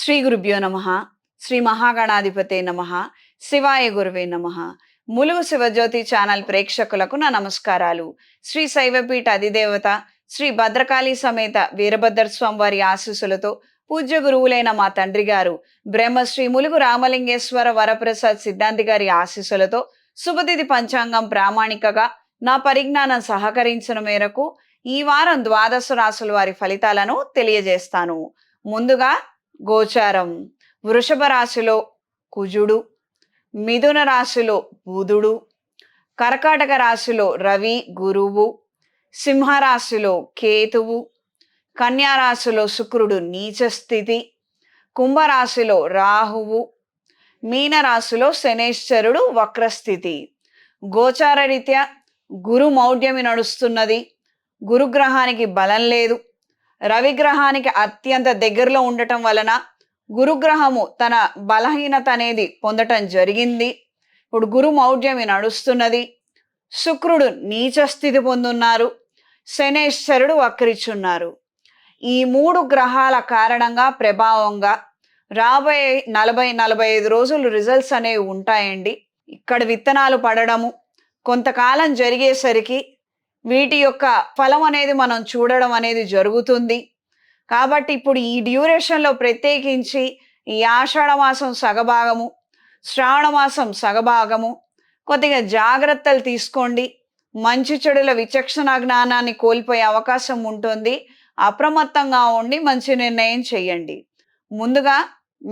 శ్రీ గురుభ్యో నమ. శ్రీ మహాగణాధిపతే నమ. శివాయ గురువే నమ. ములుగు శివజ్యోతి ఛానల్ ప్రేక్షకులకు నా నమస్కారాలు. శ్రీ శైవపీఠ అధిదేవత శ్రీ భద్రకాళి సమేత వీరభద్రస్వామి వారి ఆశీస్సులతో పూజ్య గురువులైన మా తండ్రి గారు బ్రహ్మశ్రీ ములుగు రామలింగేశ్వర వరప్రసాద్ సిద్ధాంతి గారి ఆశీస్సులతో శుభతిథి పంచాంగం ప్రామాణికగా నా పరిజ్ఞానం సహకరించిన మేరకు ఈ వారం ద్వాదశ రాశుల వారి ఫలితాలను తెలియజేస్తాను. ముందుగా గోచారం. వృషభ రాశిలో కుజుడు, మిథున రాశిలో బుధుడు, కర్కాటక రాశిలో రవి గురువు, సింహరాశిలో కేతువు, కన్యా రాశిలో శుక్రుడు నీచ స్థితి, కుంభరాశిలో రాహువు, మీనరాశిలో శనేశ్వరుడు వక్రస్థితి. గోచార రీత్యా గురు మౌఢ్యమి నడుస్తున్నది. గురుగ్రహానికి బలం లేదు. రవిగ్రహానికి అత్యంత దగ్గరలో ఉండటం వలన గురుగ్రహము తన బలహీనత అనేది పొందటం జరిగింది. ఇప్పుడు గురు మౌఢ్యమి నడుస్తున్నది. శుక్రుడు నీచ స్థితి పొందున్నారు. శనేశ్వరుడు వక్రిచున్నారు. ఈ మూడు గ్రహాల కారణంగా ప్రభావంగా రాబోయే 40-45 రోజులు రిజల్ట్స్ అనేవి ఉంటాయండి. ఇక్కడ విత్తనాలు పడడము కొంతకాలం జరిగేసరికి వీటి యొక్క ఫలం అనేది మనం చూడడం అనేది జరుగుతుంది. కాబట్టి ఇప్పుడు ఈ డ్యూరేషన్లో ప్రత్యేకించి ఈ ఆషాఢ మాసం సగభాగము, శ్రావణ మాసం సగభాగము కొద్దిగా జాగ్రత్తలు తీసుకోండి. మంచి చెడుల విచక్షణ జ్ఞానాన్ని కోల్పోయే అవకాశం ఉంటుంది. అప్రమత్తంగా ఉండి మంచి నిర్ణయం చేయండి. ముందుగా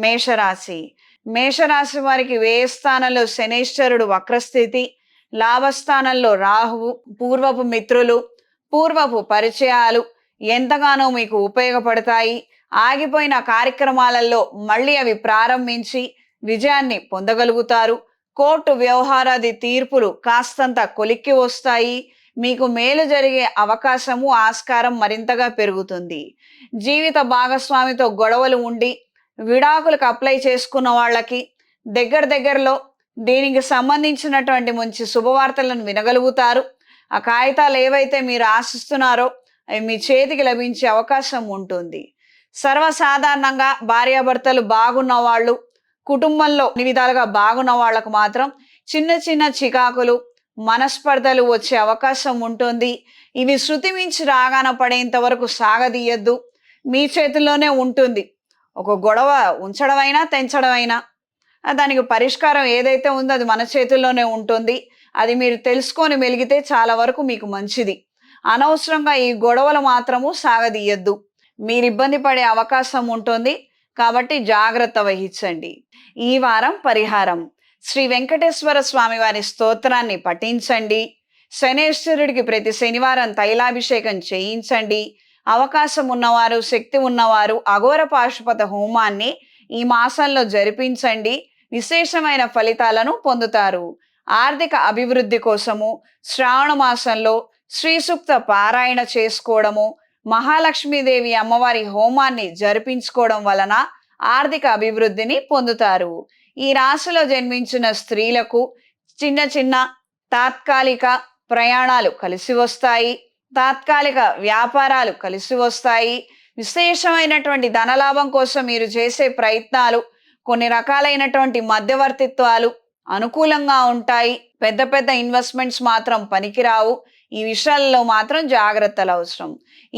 మేషరాశి. మేషరాశి వారికి వ్యయ స్థానంలో శనేశ్వరుడు వక్రస్థితి, లాభస్థానంలో రాహువు. పూర్వపు మిత్రులు, పూర్వపు పరిచయాలు ఎంతగానో మీకు ఉపయోగపడతాయి. ఆగిపోయిన కార్యక్రమాలలో మళ్ళీ అవి ప్రారంభించి విజయాన్ని పొందగలుగుతారు. కోర్టు వ్యవహారాది తీర్పులు కాస్తంత కొలిక్కి వస్తాయి. మీకు మేలు జరిగే అవకాశము ఆస్కారం మరింతగా పెరుగుతుంది. జీవిత భాగస్వామితో గొడవలు ఉండి విడాకులకు అప్లై చేసుకున్న వాళ్ళకి దగ్గరలో దీనికి సంబంధించినటువంటి మంచి శుభవార్తలను వినగలుగుతారు. ఆ కాగితాలు ఏవైతే మీరు ఆశిస్తున్నారో అవి మీ చేతికి లభించే అవకాశం ఉంటుంది. సర్వసాధారణంగా భార్యాభర్తలు బాగున్న వాళ్ళు, కుటుంబంలో అన్ని విధాలుగా బాగున్న వాళ్ళకు మాత్రం చిన్న చికాకులు, మనస్పర్ధలు వచ్చే అవకాశం ఉంటుంది. ఇవి శృతి మించి రాగాన పడేంత వరకు సాగదీయద్దు. మీ చేతుల్లోనే ఉంటుంది. ఒక గొడవ ఉంచడమైనా తెంచడమైనా దానికి పరిష్కారం ఏదైతే ఉందో అది మన చేతుల్లోనే ఉంటుంది. అది మీరు తెలుసుకొని మెలిగితే చాలా వరకు మీకు మంచిది. అనవసరంగా ఈ గొడవలు మాత్రము సాగదీయద్దు. మీరు ఇబ్బంది పడే అవకాశం ఉంటుంది. కాబట్టి జాగ్రత్త వహించండి. ఈ వారం పరిహారం. శ్రీ వెంకటేశ్వర స్వామి వారి స్తోత్రాన్ని పఠించండి. శనేశ్వరుడికి ప్రతి శనివారం తైలాభిషేకం చేయించండి. అవకాశం ఉన్నవారు, శక్తి ఉన్నవారు అఘోర పాశుపత హోమాన్ని ఈ మాసంలో జరిపించండి. విశేషమైన ఫలితాలను పొందుతారు. ఆర్థిక అభివృద్ధి కోసము శ్రావణ మాసంలో శ్రీ సూక్త పారాయణ చేసుకోవడము, మహాలక్ష్మీదేవి అమ్మవారి హోమాన్ని జరిపించుకోవడం వలన ఆర్థిక అభివృద్ధిని పొందుతారు. ఈ రాశిలో జన్మించిన స్త్రీలకు చిన్న తాత్కాలిక ప్రయాణాలు కలిసి వస్తాయి. తాత్కాలిక వ్యాపారాలు కలిసి వస్తాయి. విశేషమైనటువంటి ధనలాభం కోసం మీరు చేసే ప్రయత్నాలు, కొన్ని రకాలైనటువంటి మధ్యవర్తిత్వాలు అనుకూలంగా ఉంటాయి. పెద్ద ఇన్వెస్ట్మెంట్స్ మాత్రం పనికిరావు. ఈ విషయాల్లో మాత్రం జాగ్రత్తలు అవసరం.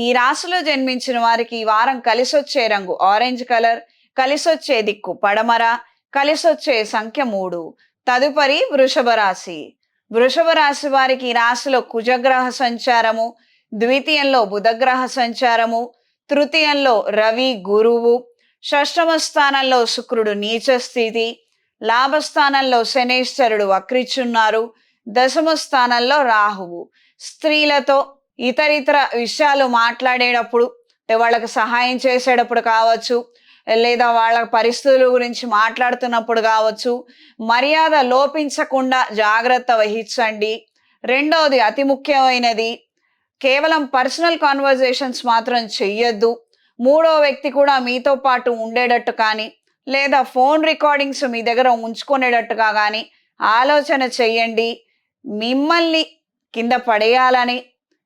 ఈ రాశిలో జన్మించిన వారికి ఈ వారం కలిసొచ్చే రంగు ఆరెంజ్ కలర్, కలిసొచ్చే దిక్కు పడమర, కలిసొచ్చే సంఖ్య 3. తదుపరి వృషభ రాశి. వృషభ రాశి వారికి ఈ రాశిలో కుజగ్రహ సంచారము, ద్వితీయంలో బుధగ్రహ సంచారము, తృతీయంలో రవి గురువు, షష్టమ స్థానంలో శుక్రుడు నీచ స్థితి, లాభస్థానంలో శనేశ్వరుడు వక్రిచున్నారు, దశమ స్థానంలో రాహువు. స్త్రీలతో ఇతరితర విషయాలు మాట్లాడేటప్పుడు, వాళ్ళకి సహాయం చేసేటప్పుడు కావచ్చు, లేదా వాళ్ళ పరిస్థితుల గురించి మాట్లాడుతున్నప్పుడు కావచ్చు, మర్యాద లోపించకుండా జాగ్రత్త వహించండి. రెండవది అతి ముఖ్యమైనది, కేవలం పర్సనల్ కాన్వర్జేషన్స్ మాత్రం చెయ్యొద్దు. మూడో వ్యక్తి కూడా మీతో పాటు ఉండేటట్టు కానీ, లేదా ఫోన్ రికార్డింగ్స్ మీ దగ్గర ఉంచుకునేటట్టుగా కానీ ఆలోచన చెయ్యండి. మిమ్మల్ని కింద పడేయాలని,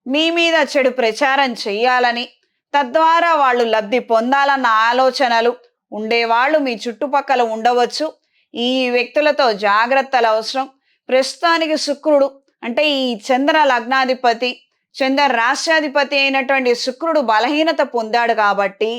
మీ మీద చెడు ప్రచారం చెయ్యాలని, తద్వారా వాళ్ళు లబ్ధి పొందాలన్న ఆలోచనలు ఉండేవాళ్ళు మీ చుట్టుపక్కల ఉండవచ్చు. ఈ వ్యక్తులతో జాగ్రత్తలు అవసరం. ప్రస్తుతానికి శుక్రుడు అంటే ఈ చంద్ర లగ్నాధిపతి, చంద్ర రాష్ట్రాధిపతి అయినటువంటి శుక్రుడు బలహీనత పొందాడు కాబట్టి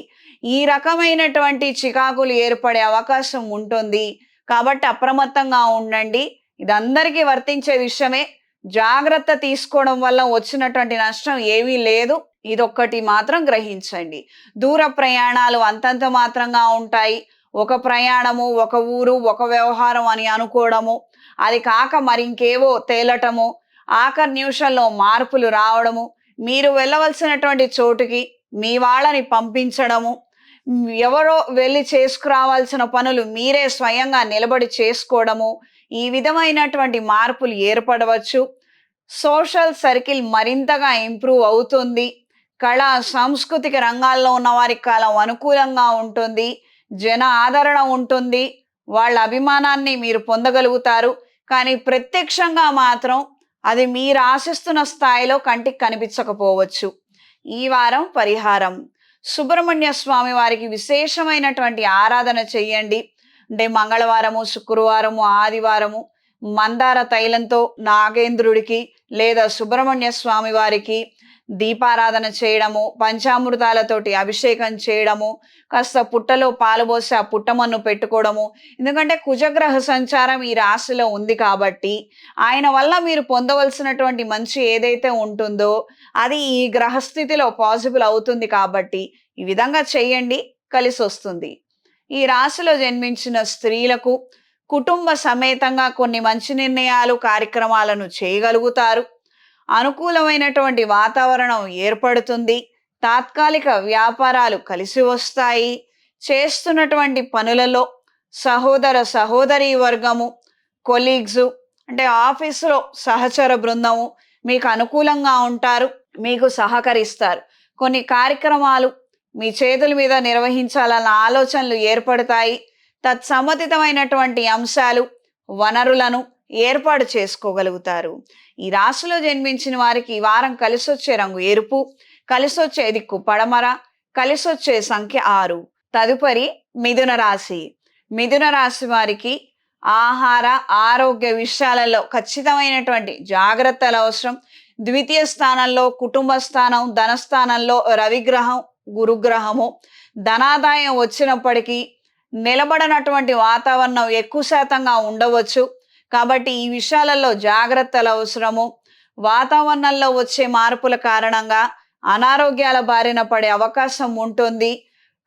ఈ రకమైనటువంటి చికాకులు ఏర్పడే అవకాశం ఉంటుంది. కాబట్టి అప్రమత్తంగా ఉండండి. ఇది అందరికీ వర్తించే విషయమే. జాగ్రత్త తీసుకోవడం వల్ల వచ్చినటువంటి నష్టం ఏమీ లేదు. ఇదొక్కటి మాత్రం గ్రహించండి. దూర ప్రయాణాలు అంతంత మాత్రంగా ఉంటాయి. ఒక ప్రయాణము, ఒక ఊరు, ఒక వ్యవహారం అని అనుకోవడము, అది కాక మరింకేవో తేలటము, ఆఖరి నిమిషంలో మార్పులు రావడము, మీరు వెళ్ళవలసినటువంటి చోటుకి మీ వాళ్ళని పంపించడము, ఎవరో వెళ్ళి చేసుకురావాల్సిన పనులు మీరే స్వయంగా నిలబడి చేసుకోవడము, ఈ విధమైనటువంటి మార్పులు ఏర్పడవచ్చు. సోషల్ సర్కిల్ మరింతగా ఇంప్రూవ్ అవుతుంది. కళా సాంస్కృతిక రంగాల్లో ఉన్న వారికి కాలం అనుకూలంగా ఉంటుంది. జన ఆదరణ ఉంటుంది. వాళ్ళ అభిమానాన్ని మీరు పొందగలుగుతారు. కానీ ప్రత్యక్షంగా మాత్రం అది మీరు ఆశిస్తున్న స్థాయిలో కంటికి కనిపించకపోవచ్చు. ఈ వారం పరిహారం: సుబ్రహ్మణ్య స్వామి వారికి విశేషమైనటువంటి ఆరాధన చెయ్యండి. అంటే మంగళవారము, శుక్రవారము, ఆదివారము మందార తైలంతో నాగేంద్రుడికి లేదా సుబ్రహ్మణ్య స్వామి వారికి దీపారాధన చేయడము, పంచామృతాలతోటి అభిషేకం చేయడము, కాస్త పుట్టలో పాలు పోసి ఆ పుట్టమన్ను పెట్టుకోవడము. ఎందుకంటే కుజగ్రహ సంచారం ఈ రాశిలో ఉంది కాబట్టి ఆయన వల్ల మీరు పొందవలసినటువంటి మంచి ఏదైతే ఉంటుందో అది ఈ గ్రహస్థితిలో పాసిబుల్ అవుతుంది. కాబట్టి ఈ విధంగా చేయండి, కలిసి వస్తుంది. ఈ రాశిలో జన్మించిన స్త్రీలకు కుటుంబ సమేతంగా కొన్ని మంచి నిర్ణయాలు, కార్యక్రమాలను చేయగలుగుతారు. అనుకూలమైనటువంటి వాతావరణం ఏర్పడుతుంది. తాత్కాలిక వ్యాపారాలు కలిసి వస్తాయి. చేస్తున్నటువంటి పనులలో సహోదర సహోదరీ వర్గము, కొలీగ్స్ అంటే ఆఫీసులో సహచర బృందము మీకు అనుకూలంగా ఉంటారు, మీకు సహకరిస్తారు. కొన్ని కార్యక్రమాలు మీ చేతుల మీద నిర్వహించాలన్న ఆలోచనలు ఏర్పడతాయి. తత్సమ్మతితమైనటువంటి అంశాలు, వనరులను ఏర్పాటు చేసుకోగలుగుతారు. ఈ రాశిలో జన్మించిన వారికి ఈ వారం కలిసొచ్చే రంగు ఎరుపు, కలిసొచ్చే దిక్కు పడమర, కలిసొచ్చే సంఖ్య 6. తదుపరి మిథున రాశి. మిథున రాశి వారికి ఆహార ఆరోగ్య విషయాలలో ఖచ్చితమైనటువంటి జాగ్రత్తలు అవసరం. ద్వితీయ స్థానంలో కుటుంబ స్థానం, ధనస్థానంలో రవిగ్రహం, గురుగ్రహము. ధనాదాయం వచ్చినప్పటికీ నిలబడనటువంటి వాతావరణం ఎక్కువ శాతంగా ఉండవచ్చు. కాబట్టి ఈ విషయాలలో జాగ్రత్తలు అవసరము. వాతావరణంలో వచ్చే మార్పుల కారణంగా అనారోగ్యాల బారిన పడే అవకాశం ఉంటుంది.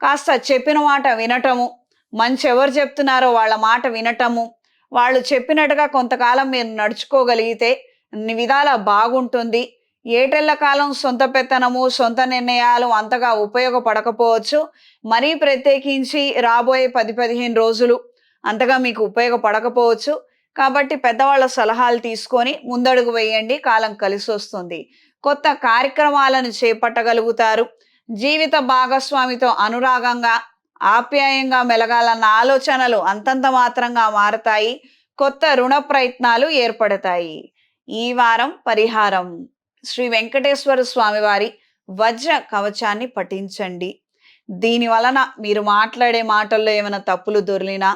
కాస్త చెప్పిన మాట వినటము, మంచి ఎవరు చెప్తున్నారో వాళ్ళ మాట వినటము, వాళ్ళు చెప్పినట్టుగా కొంతకాలం మీరు నడుచుకోగలిగితే అన్ని విధాలా బాగుంటుంది. ఏటెళ్ల కాలం సొంత పెత్తనము, సొంత నిర్ణయాలు అంతగా ఉపయోగపడకపోవచ్చు. మరీ ప్రత్యేకించి రాబోయే 10-15 రోజులు అంతగా మీకు ఉపయోగపడకపోవచ్చు. కాబట్టి పెద్దవాళ్ళ సలహాలు తీసుకొని ముందడుగు వేయండి, కాలం కలిసి వస్తుంది. కొత్త కార్యక్రమాలను చేపట్టగలుగుతారు. జీవిత భాగస్వామితో అనురాగంగా, ఆప్యాయంగా మెలగాలన్న ఆలోచనలు అంతంత మాత్రంగా మారతాయి. కొత్త రుణ ప్రయత్నాలు ఏర్పడతాయి. ఈ వారం పరిహారం: శ్రీ వెంకటేశ్వర స్వామి వారి వజ్ర కవచాన్ని పఠించండి. దీని వలన మీరు మాట్లాడే మాటల్లో ఏమైనా తప్పులు దొర్లినా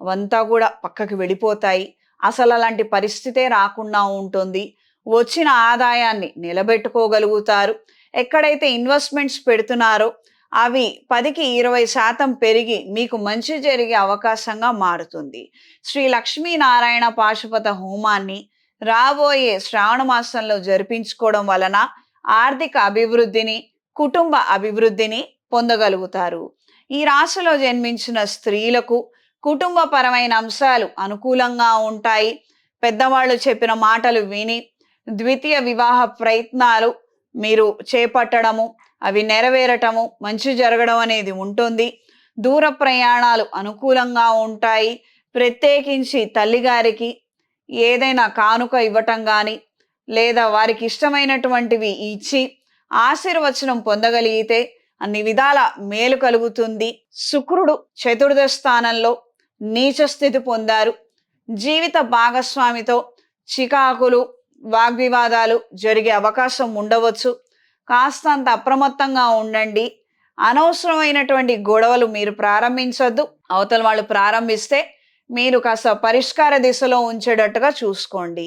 అవంతా కూడా పక్కకి వెళ్ళిపోతాయి. అసలు అలాంటి పరిస్థితే రాకుండా ఉంటుంది. వచ్చిన ఆదాయాన్ని నిలబెట్టుకోగలుగుతారు. ఎక్కడైతే ఇన్వెస్ట్మెంట్స్ పెడుతున్నారో అవి 10-20% పెరిగి మీకు మంచి జరిగే అవకాశంగా మారుతుంది. శ్రీ లక్ష్మీనారాయణ పాశుపత హోమాన్ని రాబోయే శ్రావణ మాసంలో జరిపించుకోవడం వలన ఆర్థిక అభివృద్ధిని, కుటుంబ అభివృద్ధిని పొందగలుగుతారు. ఈ రాశిలో జన్మించిన స్త్రీలకు కుటుంబపరమైన అంశాలు అనుకూలంగా ఉంటాయి. పెద్దవాళ్ళు చెప్పిన మాటలు విని ద్వితీయ వివాహ ప్రయత్నాలు మీరు చేపట్టడము, అవి నెరవేరటము, మంచి జరగడం అనేది ఉంటుంది. దూర ప్రయాణాలు అనుకూలంగా ఉంటాయి. ప్రత్యేకించి తల్లిగారికి ఏదైనా కానుక ఇవ్వటం కానీ లేదా వారికి ఇష్టమైనటువంటివి ఇచ్చి ఆశీర్వచనం పొందగలిగితే అన్ని విధాల మేలు కలుగుతుంది. శుక్రుడు చతుర్థ స్థానంలో నీచ స్థితి పొందారు. జీవిత భాగస్వామితో చికాకులు, వాగ్వివాదాలు జరిగే అవకాశం ఉండవచ్చు. కాస్తంత అప్రమత్తంగా ఉండండి. అనవసరమైనటువంటి గొడవలు మీరు ప్రారంభించొద్దు. అవతల వాళ్ళు ప్రారంభిస్తే మీరు కాస్త పరిష్కార దిశలో ఉంచేటట్టుగా చూసుకోండి.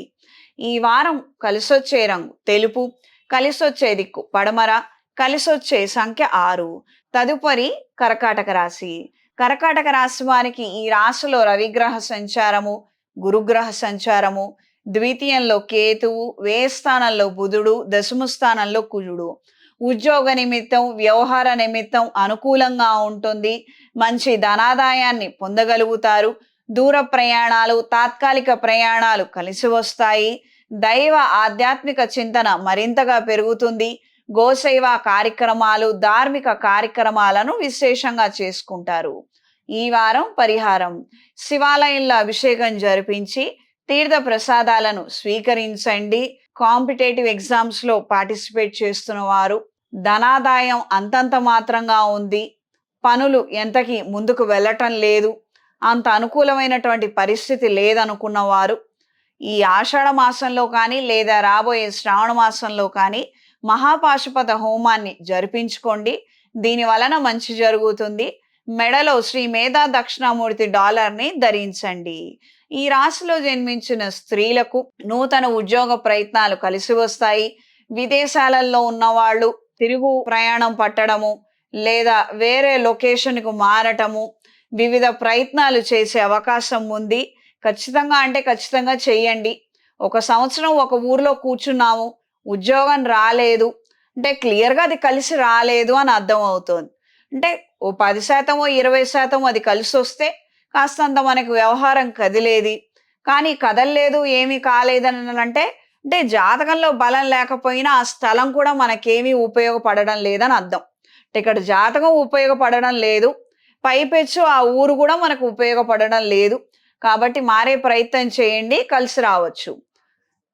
ఈ వారం కలిసొచ్చే రంగు తెలుపు, కలిసొచ్చే దిక్కు పడమర, కలిసొచ్చే సంఖ్య 6. తదుపరి కర్కాటక రాశి. కర్కాటక రాశి వారికి ఈ రాశిలో రవిగ్రహ సంచారము, గురుగ్రహ సంచారము, ద్వితీయంలో కేతువు, వ్యయ స్థానంలో బుధుడు, దశమ స్థానంలో కుజుడు. ఉద్యోగ నిమిత్తం, వ్యవహార నిమిత్తం అనుకూలంగా ఉంటుంది. మంచి ధనాదాయాన్ని పొందగలుగుతారు. దూర ప్రయాణాలు, తాత్కాలిక ప్రయాణాలు కలిసి వస్తాయి. దైవ ఆధ్యాత్మిక చింతన మరింతగా పెరుగుతుంది. గోసేవ కార్యక్రమాలు, ధార్మిక కార్యక్రమాలను విశేషంగా చేసుకుంటారు. ఈ వారం పరిహారం: శివాలయంలో అభిషేకం జరిపించి తీర్థ ప్రసాదాలను స్వీకరించండి. కాంపిటేటివ్ ఎగ్జామ్స్ లో పార్టిసిపేట్ చేస్తున్న వారు, ధనాదాయం అంతంత మాత్రంగా ఉంది, పనులు ఎంతకి ముందుకు వెళ్ళటం లేదు, అంత అనుకూలమైనటువంటి పరిస్థితి లేదనుకున్న వారు ఈ ఆషాఢ మాసంలో కానీ లేదా రాబోయే శ్రావణ మాసంలో కానీ మహాపాశుపత హోమాన్ని జరిపించుకోండి. దీని వలన మంచి జరుగుతుంది. మెడలో శ్రీ మేధా దక్షిణామూర్తి డాలర్ని ధరించండి. ఈ రాశిలో జన్మించిన స్త్రీలకు నూతన ఉద్యోగ ప్రయత్నాలు కలిసి వస్తాయి. విదేశాలలో ఉన్నవాళ్ళు తిరుగు ప్రయాణం పట్టడము లేదా వేరే లొకేషన్కు మారటము, వివిధ ప్రయత్నాలు చేసే అవకాశం ఉంది. ఖచ్చితంగా అంటే ఖచ్చితంగా చేయండి. ఒక సంవత్సరం ఒక ఊర్లో కూర్చున్నాము, ఉద్యోగం రాలేదు అంటే క్లియర్గా అది కలిసి రాలేదు అని అర్థం అవుతుంది. అంటే ఓ 10% 20% అది కలిసి వస్తే కాస్తంత మనకు వ్యవహారం కదిలేది. కానీ కదలలేదు, ఏమీ కాలేదని అంటే జాతకంలో బలం లేకపోయినా ఆ స్థలం కూడా మనకేమీ ఉపయోగపడడం లేదని అర్థం. అంటే ఇక్కడ జాతకం ఉపయోగపడడం లేదు, పైపెచ్చు ఆ ఊరు కూడా మనకు ఉపయోగపడడం లేదు. కాబట్టి మారే ప్రయత్నం చేయండి, కలిసి రావచ్చు.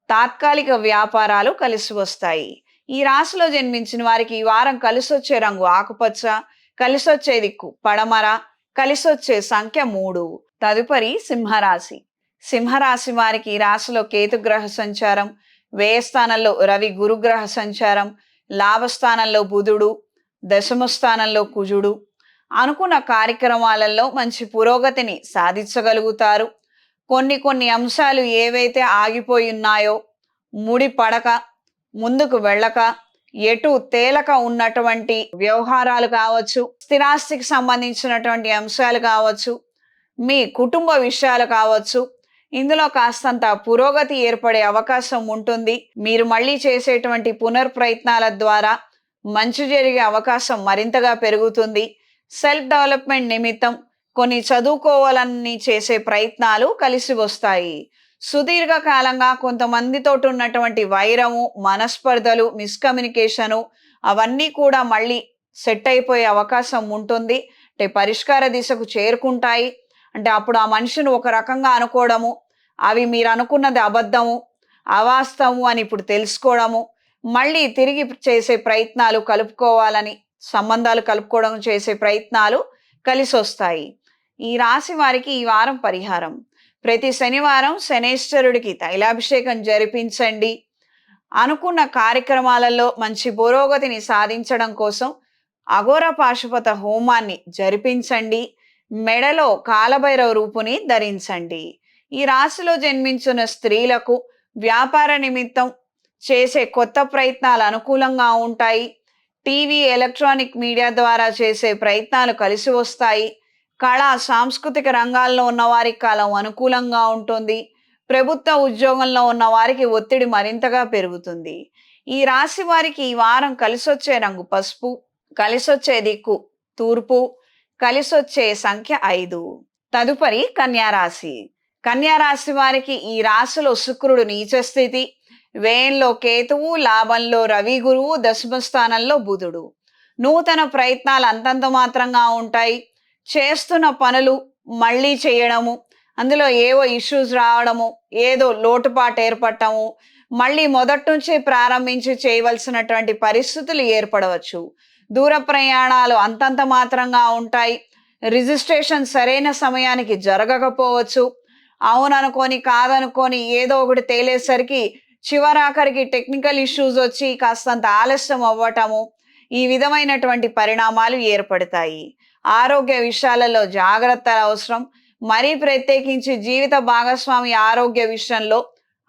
తాత్కాలిక వ్యాపారాలు కలిసి వస్తాయి. ఈ రాశిలో జన్మించిన వారికి ఈ వారం కలిసొచ్చే రంగు ఆకుపచ్చ, కలిసొచ్చే దిక్కు పడమర, కలిసొచ్చే సంఖ్య 3. తదుపరి సింహరాశి. సింహరాశి వారికి ఈ రాశిలో కేతుగ్రహ సంచారం, వ్యయస్థానంలో రవి గురుగ్రహ సంచారం, లాభస్థానంలో బుధుడు, దశమ స్థానంలో కుజుడు. అనుకున్న కార్యక్రమాలలో మంచి పురోగతిని సాధించగలుగుతారు. కొన్ని అంశాలు ఏవైతే ఆగిపోయి ఉన్నాయో, ముడి పడక, ముందుకు వెళ్ళక, ఎటు తేలక ఉన్నటువంటి వ్యవహారాలు కావచ్చు, స్థిరాస్తికి సంబంధించినటువంటి అంశాలు కావచ్చు, మీ కుటుంబ విషయాలు కావచ్చు, ఇందులో కాస్తంత పురోగతి ఏర్పడే అవకాశం ఉంటుంది. మీరు మళ్ళీ చేసేటువంటి పునర్ప్రయత్నాల ద్వారా మంచి జరిగే అవకాశం మరింతగా పెరుగుతుంది. సెల్ఫ్ డెవలప్మెంట్ నిమిత్తం కొన్ని చదువుకోవాలని చేసే ప్రయత్నాలు కలిసి వస్తాయి. సుదీర్ఘకాలంగా కొంతమందితో ఉన్నటువంటి వైరము, మనస్పర్ధలు, మిస్కమ్యూనికేషను అవన్నీ కూడా మళ్ళీ సెట్ అయిపోయే అవకాశం ఉంటుంది. అంటే పరిష్కార దిశకు చేరుకుంటాయి. అంటే అప్పుడు ఆ మనిషిని ఒక రకంగా అనుకోవడము, అవి మీరు అనుకున్నది అబద్ధము, అవాస్తవము అని ఇప్పుడు తెలుసుకోవడము, మళ్ళీ తిరిగి చేసే ప్రయత్నాలు కలుపుకోవాలని, సంబంధాలు కలుపుకోవడం చేసే ప్రయత్నాలు కలిసి వస్తాయి. ఈ రాశి వారికి ఈ వారం పరిహారం: ప్రతి శనివారం శనేశ్వరుడికి తైలాభిషేకం జరిపించండి. అనుకున్న కార్యక్రమాలలో మంచి పురోగతిని సాధించడం కోసం అఘోర పాశుపత హోమాన్ని జరిపించండి. మెడలో కాలభైరవ రూపుని ధరించండి. ఈ రాశిలో జన్మించిన స్త్రీలకు వ్యాపార నిమిత్తం చేసే కొత్త ప్రయత్నాలు అనుకూలంగా ఉంటాయి. టీవీ, ఎలక్ట్రానిక్ మీడియా ద్వారా చేసే ప్రయత్నాలు కలిసి వస్తాయి. కళా సాంస్కృతిక రంగాల్లో ఉన్న వారికి కాలం అనుకూలంగా ఉంటుంది. ప్రభుత్వ ఉద్యోగంలో ఉన్న వారికి ఒత్తిడి మరింతగా పెరుగుతుంది. ఈ రాశి వారికి ఈ వారం కలిసొచ్చే రంగు పసుపు, కలిసొచ్చే దిక్కు తూర్పు, కలిసొచ్చే సంఖ్య 5. తదుపరి కన్యారాశి. కన్యారాశి వారికి ఈ రాశిలో శుక్రుడు నీచ స్థితి, వ్యయంలో కేతువు, లాభంలో రవి గురువు, దశమ స్థానంలో బుధుడు. నూతన ప్రయత్నాలు అంతంత మాత్రంగా ఉంటాయి. చేస్తున్న పనులు మళ్ళీ చేయడము, అందులో ఏవో ఇష్యూస్ రావడము, ఏదో లోటుపాటు ఏర్పడటము, మళ్ళీ మొదటి నుంచి ప్రారంభించి చేయవలసినటువంటి పరిస్థితులు ఏర్పడవచ్చు. దూర ప్రయాణాలు అంతంత మాత్రంగా ఉంటాయి. రిజిస్ట్రేషన్ సరైన సమయానికి జరగకపోవచ్చు. అవుననుకొని కాదనుకొని ఏదో ఒకటి తేలేసరికి చివరాఖరికి టెక్నికల్ ఇష్యూస్ వచ్చి కాస్తంత ఆలస్యం అవ్వటము, ఈ విధమైనటువంటి పరిణామాలు ఏర్పడతాయి. ఆరోగ్య విషయాలలో జాగ్రత్తలు అవసరం. మరీ ప్రత్యేకించి జీవిత భాగస్వామి ఆరోగ్య విషయంలో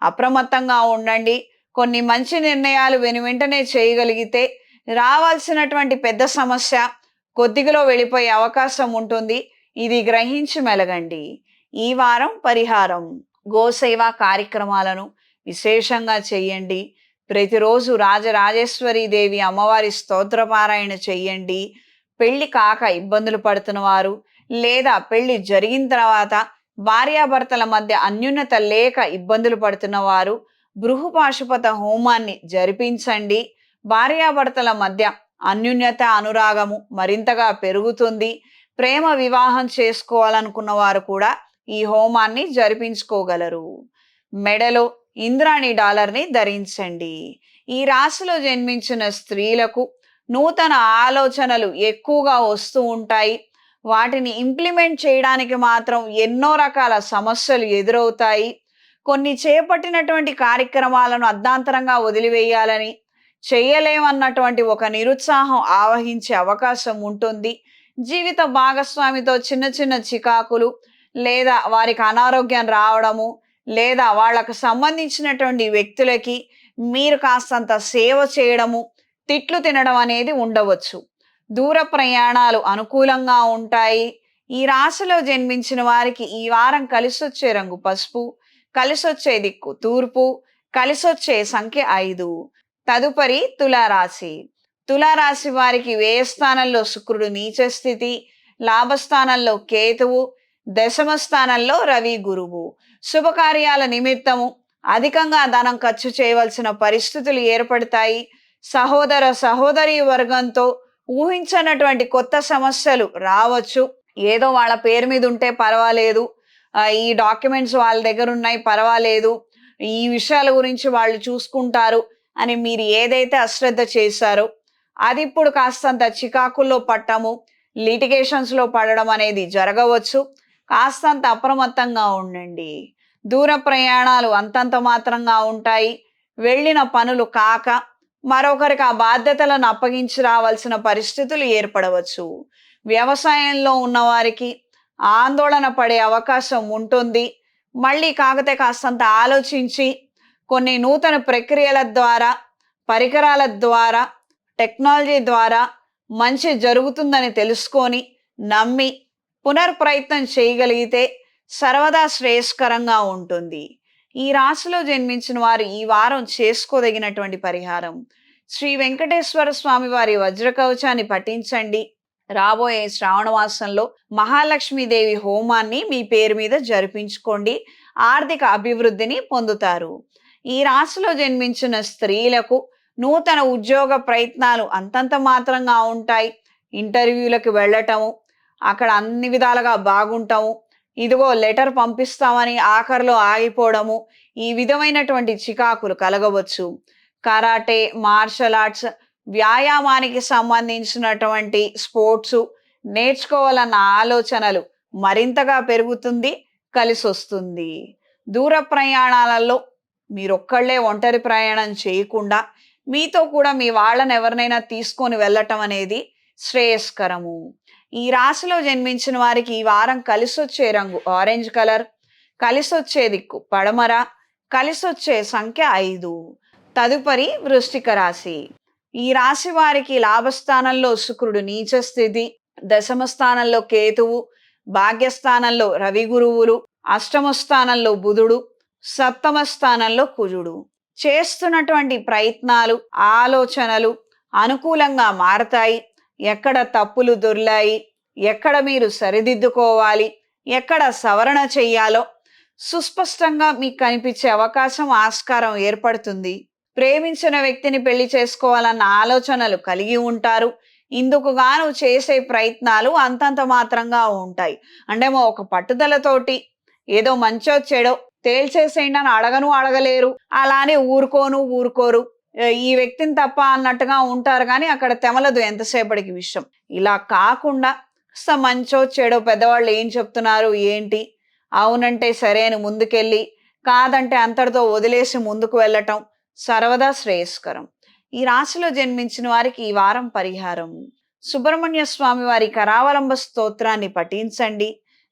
అప్రమత్తంగా ఉండండి. కొన్ని మంచి నిర్ణయాలు వెనువెంటనే చేయగలిగితే రావాల్సినటువంటి పెద్ద సమస్య కొద్దిగలో వెళ్ళిపోయే అవకాశం ఉంటుంది. ఇది గ్రహించి మెలగండి. ఈ వారం పరిహారం: గోసేవ కార్యక్రమాలను విశేషంగా చెయ్యండి. ప్రతిరోజు రాజరాజేశ్వరి దేవి అమ్మవారి స్తోత్రపారాయణ చెయ్యండి. పెళ్లి కాక ఇబ్బందులు పడుతున్న వారు, లేదా పెళ్లి జరిగిన తర్వాత భార్యాభర్తల మధ్య అన్యోన్యత లేక ఇబ్బందులు పడుతున్న వారు బృహపాశుపత హోమాన్ని జరిపించండి. భార్యాభర్తల మధ్య అన్యోన్యత అనురాగము మరింతగా పెరుగుతుంది. ప్రేమ వివాహం చేసుకోవాలనుకున్న వారు కూడా ఈ హోమాన్ని జరిపించుకోగలరు. మెడలో ఇంద్రాణి డాలర్ని ధరించండి. ఈ రాశిలో జన్మించిన స్త్రీలకు నూతన ఆలోచనలు ఎక్కువగా వస్తూ ఉంటాయి. వాటిని ఇంప్లిమెంట్ చేయడానికి మాత్రం ఎన్నో రకాల సమస్యలు ఎదురవుతాయి. కొన్ని చేపట్టినటువంటి కార్యక్రమాలను అర్ధాంతరంగా వదిలివేయాలని, చేయలేమన్నటువంటి ఒక నిరుత్సాహం ఆవహించే అవకాశం ఉంటుంది. జీవిత భాగస్వామితో చిన్న చిన్న చికాకులు, లేదా వారికి అనారోగ్యం రావడము, లేదా వాళ్ళకు సంబంధించినటువంటి వ్యక్తులకి మీరు కాస్తంత సేవ చేయడము, తిట్లు తినడం అనేది ఉండవచ్చు. దూర ప్రయాణాలు అనుకూలంగా ఉంటాయి. ఈ రాశిలో జన్మించిన వారికి ఈ వారం కలిసొచ్చే రంగు పసుపు, కలిసొచ్చే దిక్కు తూర్పు, కలిసొచ్చే సంఖ్య 5. తదుపరి తులారాశి. తులారాశి వారికి వ్యయ స్థానంలో శుక్రుడు నీచ స్థితి, లాభస్థానంలో కేతువు, దశమ స్థానంలో రవి గురువు. శుభకార్యాల నిమిత్తము అధికంగా ధనం ఖర్చు చేయవలసిన పరిస్థితులు ఏర్పడతాయి. సహోదర సహోదరి వర్గంతో ఊహించనటువంటి కొత్త సమస్యలు రావచ్చు. ఏదో వాళ్ళ పేరు మీద ఉంటే పర్వాలేదు, ఈ డాక్యుమెంట్స్ వాళ్ళ దగ్గర ఉన్నాయి పర్వాలేదు, ఈ విషయాల గురించి వాళ్ళు చూసుకుంటారు అని మీరు ఏదైతే అశ్రద్ధ చేశారో అది ఇప్పుడు కాస్తంత చికాకుల్లో పట్టము, లిటిగేషన్స్లో పడడం అనేది జరగవచ్చు. కాస్తంత అప్రమత్తంగా ఉండండి. దూర ప్రయాణాలు అంతంత మాత్రంగా ఉంటాయి. వెళ్ళిన పనులు కాక మరొకరికి ఆ బాధ్యతలను అప్పగించి రావాల్సిన పరిస్థితులు ఏర్పడవచ్చు. వ్యవసాయంలో ఉన్నవారికి ఆందోళన పడే అవకాశం ఉంటుంది. మళ్ళీ కాకతే కాస్తంత ఆలోచించి కొన్ని నూతన ప్రక్రియల ద్వారా, పరికరాల ద్వారా, టెక్నాలజీ ద్వారా మంచి జరుగుతుందని తెలుసుకొని నమ్మి పునర్ప్రయత్నం చేయగలిగితే సర్వదా శ్రేయస్కరంగా ఉంటుంది. ఈ రాశిలో జన్మించిన వారు ఈ వారం చేసుకోదగినటువంటి పరిహారం: శ్రీ వెంకటేశ్వర స్వామి వారి వజ్రకవచాన్ని పఠించండి. రాబోయే శ్రావణ మాసంలో మహాలక్ష్మీదేవి హోమాన్ని మీ పేరు మీద జరిపించుకోండి. ఆర్థిక అభివృద్ధిని పొందుతారు. ఈ రాశిలో జన్మించిన స్త్రీలకు నూతన ఉద్యోగ ప్రయత్నాలు అంతంత మాత్రంగా ఉంటాయి. ఇంటర్వ్యూలకు వెళ్ళటము, అక్కడ అన్ని విధాలుగా బాగుంటాము, ఇదిగో లెటర్ పంపిస్తామని ఆఖరిలో ఆగిపోవడము, ఈ విధమైనటువంటి చికాకులు కలగవచ్చు. కరాటే, మార్షల్ ఆర్ట్స్, వ్యాయామానికి సంబంధించినటువంటి స్పోర్ట్స్ నేర్చుకోవాలన్న ఆలోచనలు మరింతగా పెరుగుతుంది, కలిసి వస్తుంది. దూర ప్రయాణాలలో మీరొక్కళ్ళే ఒంటరి ప్రయాణం చేయకుండా మీతో కూడా మీ వాళ్ళని ఎవరినైనా తీసుకొని వెళ్ళటం అనేది శ్రేయస్కరము. ఈ రాశిలో జన్మించిన వారికి ఈ వారం కలిసొచ్చే రంగు ఆరెంజ్ కలర్, కలిసొచ్చే దిక్కు పడమర, కలిసొచ్చే సంఖ్య 5. తదుపరి వృశ్చిక రాశి. ఈ రాశి వారికి లాభస్థానంలో శుక్రుడు నీచ స్థితి, దశమ స్థానంలో కేతువు, భాగ్యస్థానంలో రవి గురువులు, అష్టమ స్థానంలో బుధుడు, సప్తమ స్థానంలో కుజుడు. చేస్తున్నటువంటి ప్రయత్నాలు, ఆలోచనలు అనుకూలంగా మారతాయి. ఎక్కడ తప్పులు దొర్లాయి, ఎక్కడ మీరు సరిదిద్దుకోవాలి, ఎక్కడ సవరణ చెయ్యాలో సుస్పష్టంగా మీకు కనిపించే అవకాశం, ఆస్కారం ఏర్పడుతుంది. ప్రేమించిన వ్యక్తిని పెళ్లి చేసుకోవాలన్న ఆలోచనలు కలిగి ఉంటారు. ఇందుకు గాను చేసే ప్రయత్నాలు అంతంత మాత్రంగా ఉంటాయి. అంటే ఒక పట్టుదలతోటి ఏదో మంచో చెడో తేల్చేసేయండి అని అడగలేరు, అలానే ఊరుకోరు. ఈ వ్యక్తిని తప్ప అన్నట్టుగా ఉంటారు, కానీ అక్కడ తెమలదు ఎంతసేపటికి విషయం. ఇలా కాకుండా మంచో చెడో పెద్దవాళ్ళు ఏం చెప్తున్నారు ఏంటి, అవునంటే సరే అని ముందుకెళ్ళి, కాదంటే అంతటితో వదిలేసి ముందుకు వెళ్ళటం సర్వదా శ్రేయస్కరం. ఈ రాశిలో జన్మించిన వారికి ఈ వారం పరిహారం: సుబ్రహ్మణ్య స్వామి వారి కరావలంబ స్తోత్రాన్ని పఠించండి.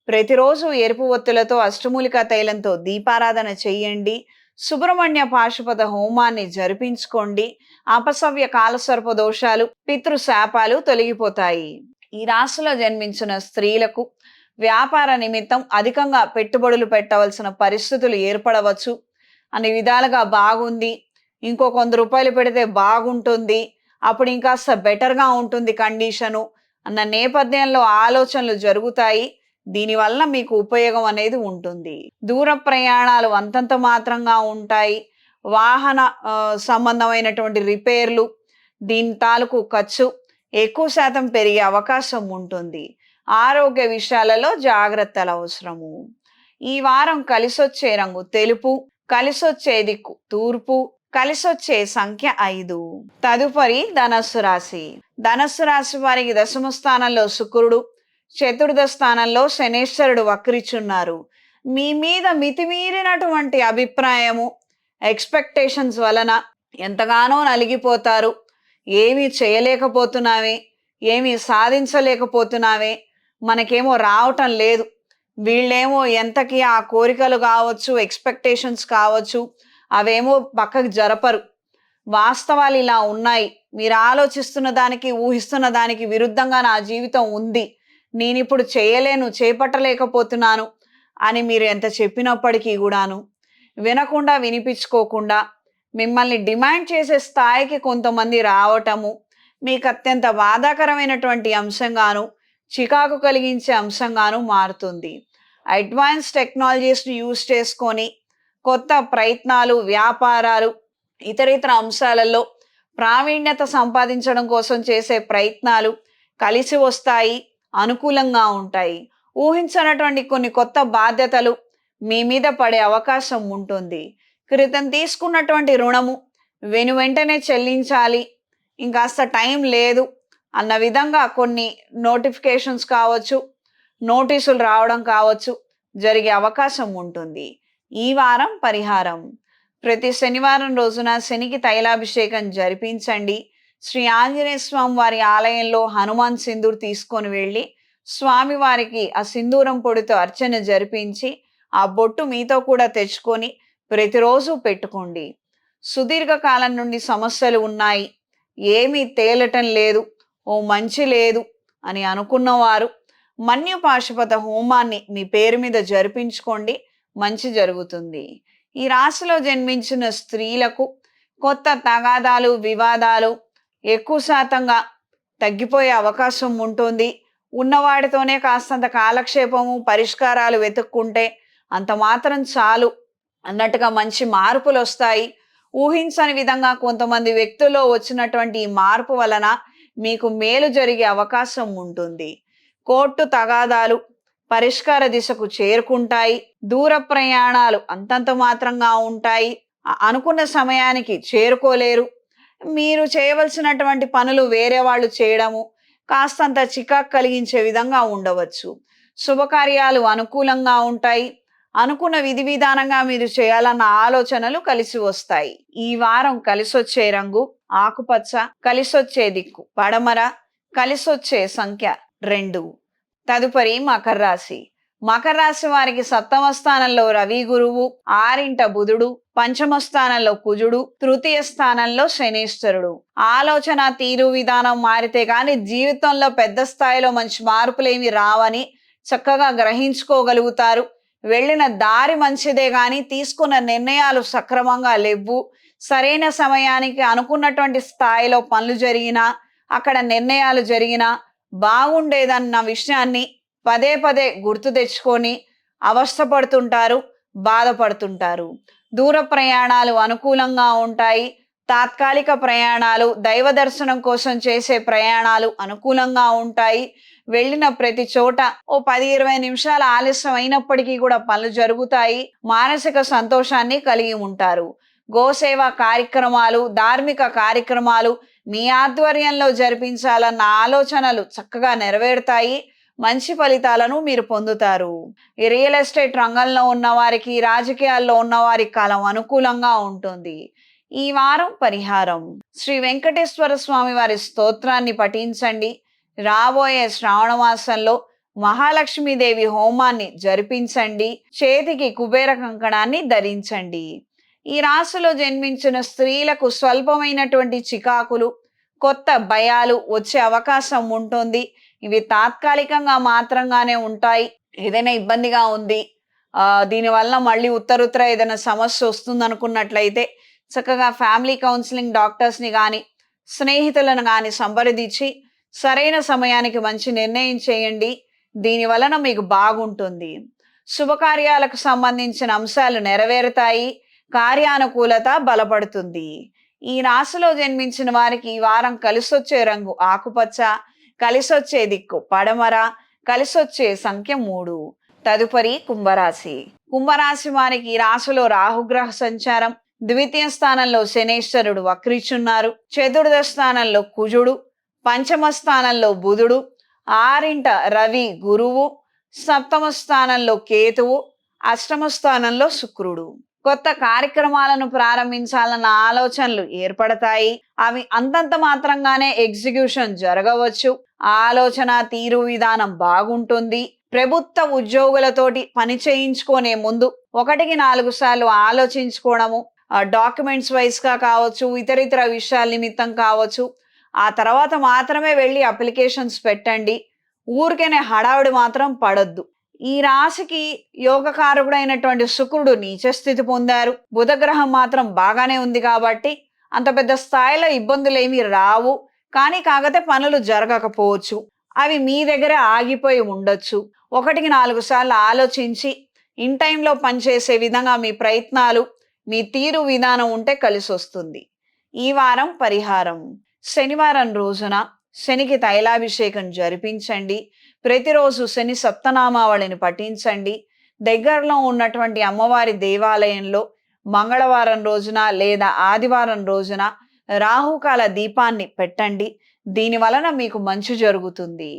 ప్రతిరోజు ఎరుపు ఒత్తులతో అష్టమూలికా తైలంతో దీపారాధన చెయ్యండి. సుబ్రహ్మణ్య పాశుపత హోమాన్ని జరిపించుకోండి. అపసవ్య కాలసర్ప దోషాలు, పితృశాపాలు తొలగిపోతాయి. ఈ రాశిలో జన్మించిన స్త్రీలకు వ్యాపార నిమిత్తం అధికంగా పెట్టుబడులు పెట్టవలసిన పరిస్థితులు ఏర్పడవచ్చు. అన్ని విధాలుగా బాగుంది, ఇంకో రూపాయలు పెడితే బాగుంటుంది, అప్పుడు ఇంకాస్త బెటర్గా ఉంటుంది కండిషను అన్న నేపథ్యంలో ఆలోచనలు జరుగుతాయి. దీనివల్ల మీకు ఉపయోగం అనేది ఉంటుంది. దూర ప్రయాణాలు అంతంత మాత్రంగా ఉంటాయి. వాహన సంబంధమైనటువంటి రిపేర్లు, దీని తాలూకు ఖర్చు ఎక్కువ శాతం పెరిగే అవకాశం ఉంటుంది. ఆరోగ్య విషయాలలో జాగ్రత్తలు అవసరము. ఈ వారం కలిసొచ్చే రంగు తెలుపు, కలిసొచ్చే దిక్కు తూర్పు, కలిసొచ్చే సంఖ్య 5. తదుపరి ధనస్సు రాశి. ధనస్సు రాశి వారికి దశమ స్థానంలో శుక్రుడు, చతుర్థ స్థానంలో శనేశ్వరుడు వక్రిచున్నారు. మీ మీద మితిమీరినటువంటి అభిప్రాయము, ఎక్స్పెక్టేషన్స్ వలన ఎంతగానో నలిగిపోతారు. ఏమీ చేయలేకపోతున్నావే, ఏమీ సాధించలేకపోతున్నావే, మనకేమో రావటం లేదు, వీళ్ళేమో ఎంతకి ఆ కోరికలు కావచ్చు, ఎక్స్పెక్టేషన్స్ కావచ్చు, అవేమో పక్కకు జరపరు. వాస్తవాలు ఇలా ఉన్నాయి, మీరు ఆలోచిస్తున్న దానికి, ఊహిస్తున్న దానికి విరుద్ధంగా నా జీవితం ఉంది, నేను ఇప్పుడు చేయలేను, చేపట్టలేకపోతున్నాను అని మీరు ఎంత చెప్పినప్పటికీ కూడాను వినకుండా, వినిపించుకోకుండా మిమ్మల్ని డిమాండ్ చేసే స్థాయికి కొంతమంది రావటము మీకు అత్యంత బాధాకరమైనటువంటి అంశంగాను, చికాకు కలిగించే అంశంగాను మారుతుంది. అడ్వాన్స్ టెక్నాలజీస్ని యూజ్ చేసుకొని కొత్త ప్రయత్నాలు, వ్యాపారాలు, ఇతర అంశాలలో ప్రావీణ్యత సంపాదించడం కోసం చేసే ప్రయత్నాలు కలిసి వస్తాయి, అనుకూలంగా ఉంటాయి. ఊహించినటువంటి కొన్ని కొత్త బాధ్యతలు మీ మీద పడే అవకాశం ఉంటుంది. క్రితం తీసుకున్నటువంటి రుణము వెంటనే చెల్లించాలి, ఇంకాస్త టైం లేదు అన్న విధంగా కొన్ని నోటిఫికేషన్స్ కావచ్చు, నోటీసులు రావడం కావచ్చు, జరిగే అవకాశం ఉంటుంది. ఈ వారం పరిహారం: ప్రతి శనివారం రోజున శనికి తైలాభిషేకం జరిపించండి. శ్రీ ఆంజనేయ స్వామి వారి ఆలయంలో హనుమాన్ సింధూర్ తీసుకొని వెళ్ళి స్వామివారికి ఆ సింధూరం పొడితో అర్చన జరిపించి ఆ బొట్టు మీతో కూడా తెచ్చుకొని ప్రతిరోజు పెట్టుకోండి. సుదీర్ఘకాలం నుండి సమస్యలు ఉన్నాయి, ఏమీ తేలటం లేదు, ఓ మంచి లేదు అని అనుకున్నవారు మన్యు పాశుపత హోమాన్ని మీ పేరు మీద జరిపించుకోండి, మంచి జరుగుతుంది. ఈ రాశిలో జన్మించిన స్త్రీలకు కొత్త తగాదాలు, వివాదాలు ఎక్కువ శాతంగా తగ్గిపోయే అవకాశం ఉంటుంది. ఉన్నవాడితోనే కాస్తంత కాలక్షేపము, పరిష్కారాలు వెతుక్కుంటే అంత మాత్రం చాలు అన్నట్టుగా మంచి మార్పులు వస్తాయి. ఊహించని విధంగా కొంతమంది వ్యక్తుల్లో వచ్చినటువంటి ఈ మార్పు వలన మీకు మేలు జరిగే అవకాశం ఉంటుంది. కోర్టు తగాదాలు పరిష్కార దిశకు చేరుకుంటాయి. దూర ప్రయాణాలు అంతంత మాత్రంగా ఉంటాయి. అనుకున్న సమయానికి చేరుకోలేరు. మీరు చేయవలసినటువంటి పనులు వేరే వాళ్ళు చేయడము కాస్తంత చికాకు కలిగించే విధంగా ఉండవచ్చు. శుభకార్యాలు అనుకూలంగా ఉంటాయి. అనుకున్న విధి విధానంగా మీరు చేయాలన్న ఆలోచనలు కలిసి వస్తాయి. ఈ వారం కలిసొచ్చే రంగు ఆకుపచ్చ, కలిసొచ్చే దిక్కు పడమర, కలిసొచ్చే సంఖ్య 2. తదుపరి మకర రాశి. మకర రాశి వారికి సప్తమ స్థానంలో రవి గురువు, 6 బుధుడు, పంచమ స్థానంలో కుజుడు, తృతీయ స్థానంలో శనీశ్వరుడు. ఆలోచన తీరు విధానం మారితే కానీ జీవితంలో పెద్ద స్థాయిలో మంచి మార్పులేమి రావని చక్కగా గ్రహించుకోగలుగుతారు. వెళ్ళిన దారి మంచిదే కానీ తీసుకున్న నిర్ణయాలు సక్రమంగా లేవు. సరైన సమయానికి అనుకున్నటువంటి స్థాయిలో పనులు జరిగినా, అక్కడ నిర్ణయాలు జరిగినా బాగుండేదన్న విషయాన్ని పదే పదే గుర్తు తెచ్చుకొని అవస్థపడుతుంటారు, బాధపడుతుంటారు. దూర ప్రయాణాలు అనుకూలంగా ఉంటాయి. తాత్కాలిక ప్రయాణాలు, దైవ దర్శనం కోసం చేసే ప్రయాణాలు అనుకూలంగా ఉంటాయి. వెళ్ళిన ప్రతి చోట ఓ 10-20 నిమిషాల ఆలస్యం అయినప్పటికీ కూడా పనులు జరుగుతాయి. మానసిక సంతోషాన్ని కలిగి ఉంటారు. గోసేవ కార్యక్రమాలు, ధార్మిక కార్యక్రమాలు మీ ఆధ్వర్యంలో జరిపించాలన్న ఆలోచనలు చక్కగా నెరవేరుతాయి. మంచి ఫలితాలను మీరు పొందుతారు. ఈ రియల్ ఎస్టేట్ రంగంలో ఉన్న వారికి, రాజకీయాల్లో ఉన్న వారికి కాలం అనుకూలంగా ఉంటుంది. ఈ వారం పరిహారం శ్రీ వెంకటేశ్వర స్వామి వారి స్తోత్రాన్ని పఠించండి. రాబోయే శ్రావణ మాసంలో మహాలక్ష్మీదేవి హోమాన్ని జరిపించండి. చేతికి కుబేర కంకణాన్ని ధరించండి. ఈ రాశిలో జన్మించిన స్త్రీలకు స్వల్పమైనటువంటి చికాకులు, కొత్త భయాలు వచ్చే అవకాశం ఉంటుంది. ఇవి తాత్కాలికంగా మాత్రంగానే ఉంటాయి. ఏదైనా ఇబ్బందిగా ఉంది, దీనివల్ల మళ్ళీ ఉత్తరుత్తర ఏదైనా సమస్య వస్తుంది అనుకున్నట్లయితే చక్కగా ఫ్యామిలీ కౌన్సిలింగ్ డాక్టర్స్ని కానీ స్నేహితులను కానీ సంప్రదించి సరైన సమయానికి మంచి నిర్ణయం చేయండి. దీని వలన మీకు బాగుంటుంది. శుభకార్యాలకు సంబంధించిన అంశాలు నెరవేరుతాయి. కార్యానుకూలత బలపడుతుంది. ఈ రాశిలో జన్మించిన వారికి ఈ వారం కలిసొచ్చే రంగు ఆకుపచ్చ, కలిసొచ్చే దిక్కు పడమర, కలిసొచ్చే సంఖ్య 3. తదుపరి కుంభరాశి. కుంభరాశి వారికి ఈ రాశిలో రాహుగ్రహ సంచారం, ద్వితీయ స్థానంలో శనేశ్వరుడు వక్రిచున్నారు, చతుర్థ స్థానంలో కుజుడు, పంచమ స్థానంలో బుధుడు, 6వ రవి గురువు, సప్తమ స్థానంలో కేతువు, అష్టమ స్థానంలో శుక్రుడు. కొత్త కార్యక్రమాలను ప్రారంభించాలన్న ఆలోచనలు ఏర్పడతాయి. అవి అంతంత మాత్రంగానే ఎగ్జిక్యూషన్ జరగవచ్చు. ఆలోచన తీరు విధానం బాగుంటుంది. ప్రభుత్వ ఉద్యోగులతోటి పని చేయించుకునే ముందు 1-4 సార్లు ఆలోచించుకోవడము, డాక్యుమెంట్స్ వైజ్ గా కావచ్చు, ఇతరితర విషయాల నిమిత్తం కావచ్చు. ఆ తర్వాత మాత్రమే వెళ్ళి అప్లికేషన్స్ పెట్టండి. ఊరికేనే హడావుడి మాత్రం పడొద్దు. ఈ రాశికి యోగకారకుడైనటువంటి శుక్రుడు నీచ స్థితి పొందారు. బుధగ్రహం మాత్రం బాగానే ఉంది కాబట్టి అంత పెద్ద స్థాయిలో ఇబ్బందులు ఏమీ రావు. కానీ కాకపోతే పనులు జరగకపోవచ్చు. అవి మీ దగ్గర ఆగిపోయి ఉండొచ్చు. 1-4 సార్లు ఆలోచించి ఇన్ టైంలో పనిచేసే విధంగా మీ ప్రయత్నాలు, మీ తీరు విధానం ఉంటే కలిసి వస్తుంది. ఈ వారం పరిహారం శనివారం రోజున శనికి తైలాభిషేకం జరిపించండి. ప్రతిరోజు శని సప్తనామావళిని పఠించండి. దగ్గరలో ఉన్నటువంటి అమ్మవారి దేవాలయంలో మంగళవారం రోజున లేదా ఆదివారం రోజున రాహుకాల దీపాన్ని పెట్టండి. దీని వలన మీకు మంచి జరుగుతుంది.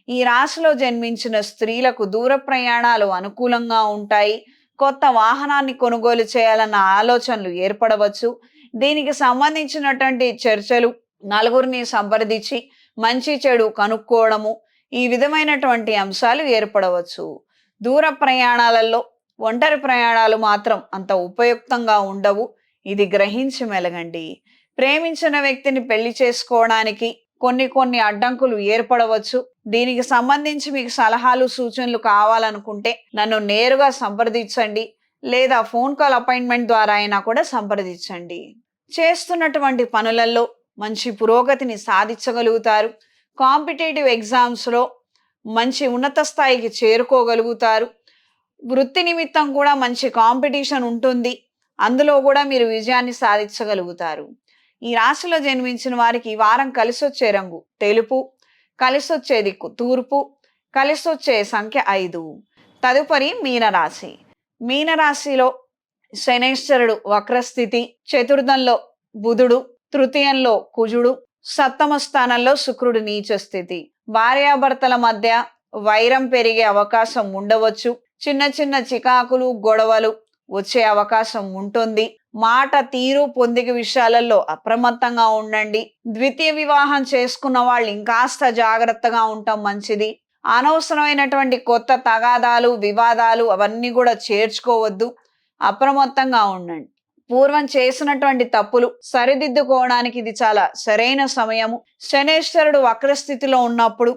ఈ రాశిలో జన్మించిన స్త్రీలకు దూర ప్రయాణాలు అనుకూలంగా ఉంటాయి. కొత్త వాహనాన్ని కొనుగోలు చేయాలన్న ఆలోచనలు ఏర్పడవచ్చు. దీనికి సంబంధించినటువంటి చర్చలు, నలుగురిని సంప్రదించి మంచి చెడు కనుక్కోవడము, ఈ విధమైనటువంటి అంశాలు ఏర్పడవచ్చు. దూర ప్రయాణాలలో ఒంటరి ప్రయాణాలు మాత్రం అంత ఉపయుక్తంగా ఉండవు. ఇది గ్రహించి మెలగండి. ప్రేమించిన వ్యక్తిని పెళ్లి చేసుకోవడానికి కొన్ని అడ్డంకులు ఏర్పడవచ్చు. దీనికి సంబంధించి మీకు సలహాలు, సూచనలు కావాలనుకుంటే నన్ను నేరుగా సంప్రదించండి, లేదా ఫోన్ కాల్ అపాయింట్మెంట్ ద్వారా అయినా కూడా సంప్రదించండి. చేస్తున్నటువంటి పనులలో మంచి పురోగతిని సాధించగలుగుతారు. కాంపిటేటివ్ ఎగ్జామ్స్లో మంచి ఉన్నత స్థాయికి చేరుకోగలుగుతారు. వృత్తి నిమిత్తం కూడా మంచి కాంపిటీషన్ ఉంటుంది. అందులో కూడా మీరు విజయాన్ని సాధించగలుగుతారు. ఈ రాశిలో జన్మించిన వారికి ఈ వారం కలిసొచ్చే రంగు తెలుపు, కలిసొచ్చే దిక్కు తూర్పు, కలిసొచ్చే సంఖ్య 5. తదుపరి మీనరాశి. మీనరాశిలో శనేశ్వరుడు వక్రస్థితి, చతుర్థంలో బుధుడు, తృతీయంలో కుజుడు, సప్తమ స్థానంలో శుక్రుడు నీచ స్థితి. భార్యాభర్తల మధ్య వైరం పెరిగే అవకాశం ఉండవచ్చు. చిన్న చికాకులు, గొడవలు వచ్చే అవకాశం ఉంటుంది. మాట తీరు, పొందిక విషయాలలో అప్రమత్తంగా ఉండండి. ద్వితీయ వివాహం చేసుకున్న వాళ్ళు ఇంకాస్త జాగ్రత్తగా ఉండటం మంచిది. అనవసరమైనటువంటి కొత్త తగాదాలు, వివాదాలు అవన్నీ కూడా చేర్చుకోవద్దు. అప్రమత్తంగా ఉండండి. పూర్వం చేసినటువంటి తప్పులు సరిదిద్దుకోవడానికి ఇది చాలా సరైన సమయము. శనేశ్వరుడు వక్రస్థితిలో ఉన్నప్పుడు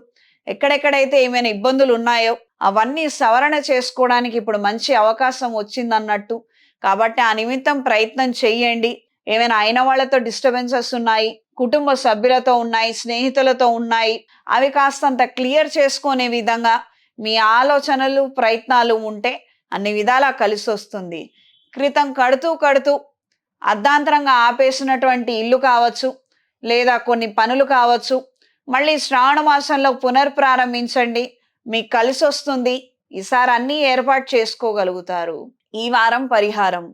ఎక్కడెక్కడైతే ఏమైనా ఇబ్బందులు ఉన్నాయో అవన్నీ సవరణ చేసుకోవడానికి ఇప్పుడు మంచి అవకాశం వచ్చిందన్నట్టు. కాబట్టి ఆ నిమిత్తం ప్రయత్నం చెయ్యండి. ఏమైనా అయిన వాళ్ళతో డిస్టర్బెన్సెస్ ఉన్నాయి, కుటుంబ సభ్యులతో ఉన్నాయి, స్నేహితులతో ఉన్నాయి, అవి కాస్తంత క్లియర్ చేసుకునే విధంగా మీ ఆలోచనలు, ప్రయత్నాలు ఉంటే అన్ని విధాలా కలిసి వస్తుంది. క్రితం కడుతూ అర్ధాంతరంగా ఆపేసినటువంటి ఇల్లు కావచ్చు, లేదా కొన్ని పనులు కావచ్చు, మళ్ళీ శ్రావణ మాసంలో పునర్ప్రారంభించండి. మీకు కలిసి వస్తుంది. ఈసారి అన్నీ ఏర్పాటు చేసుకోగలుగుతారు. ఈ వారం పరిహారం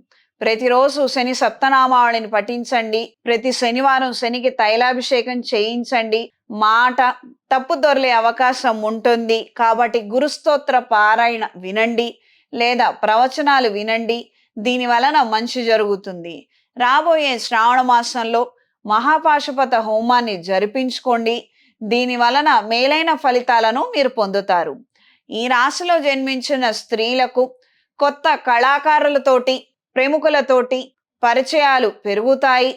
ప్రతిరోజు శని సప్తనామావళిని పఠించండి. ప్రతి శనివారం శనికి తైలాభిషేకం చేయించండి. మాట తప్పు దొరలే అవకాశం ఉంటుంది కాబట్టి గురుస్తోత్ర పారాయణ వినండి, లేదా ప్రవచనాలు వినండి. దీని వలన మంచి జరుగుతుంది. రాబోయే శ్రావణ మాసంలో మహాపాశుపత హోమాన్ని జరిపించుకోండి. దీని వలన మేలైన ఫలితాలను మీరు పొందుతారు. ఈ రాశిలో జన్మించిన స్త్రీలకు కొత్త కళాకారులతోటి, ప్రముఖులతోటి పరిచయాలు పెరుగుతాయి.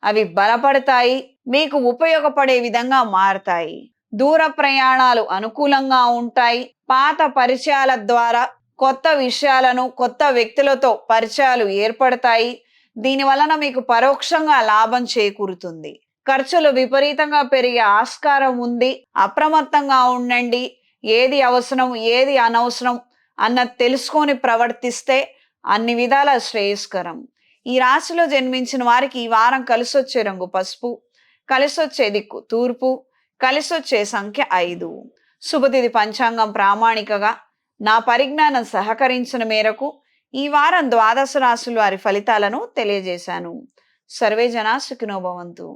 అవి బలపడతాయి, మీకు ఉపయోగపడే విధంగా మారతాయి. దూర ప్రయాణాలు అనుకూలంగా ఉంటాయి. పాత పరిచయాల ద్వారా కొత్త విషయాలను, కొత్త వ్యక్తులతో పరిచయాలు ఏర్పడతాయి. దీని వలన మీకు పరోక్షంగా లాభం చేకూరుతుంది. ఖర్చులు విపరీతంగా పెరిగే ఆస్కారం ఉంది. అప్రమత్తంగా ఉండండి. ఏది అవసరం, ఏది అనవసరం అన్నది తెలుసుకొని ప్రవర్తిస్తే అన్ని విధాల శ్రేయస్కరం. ఈ రాశిలో జన్మించిన వారికి ఈ వారం కలిసొచ్చే రంగు పసుపు, కలిసొచ్చే దిక్కు తూర్పు, కలిసొచ్చే సంఖ్య 5. శుభతిథి పంచాంగం ప్రామాణికగా నా పరిజ్ఞానం సహకరించిన మేరకు ఈ వారం ద్వాదశ రాశుల వారి ఫలితాలను తెలియజేశాను. సర్వే జనా సుఖినో భవంతు.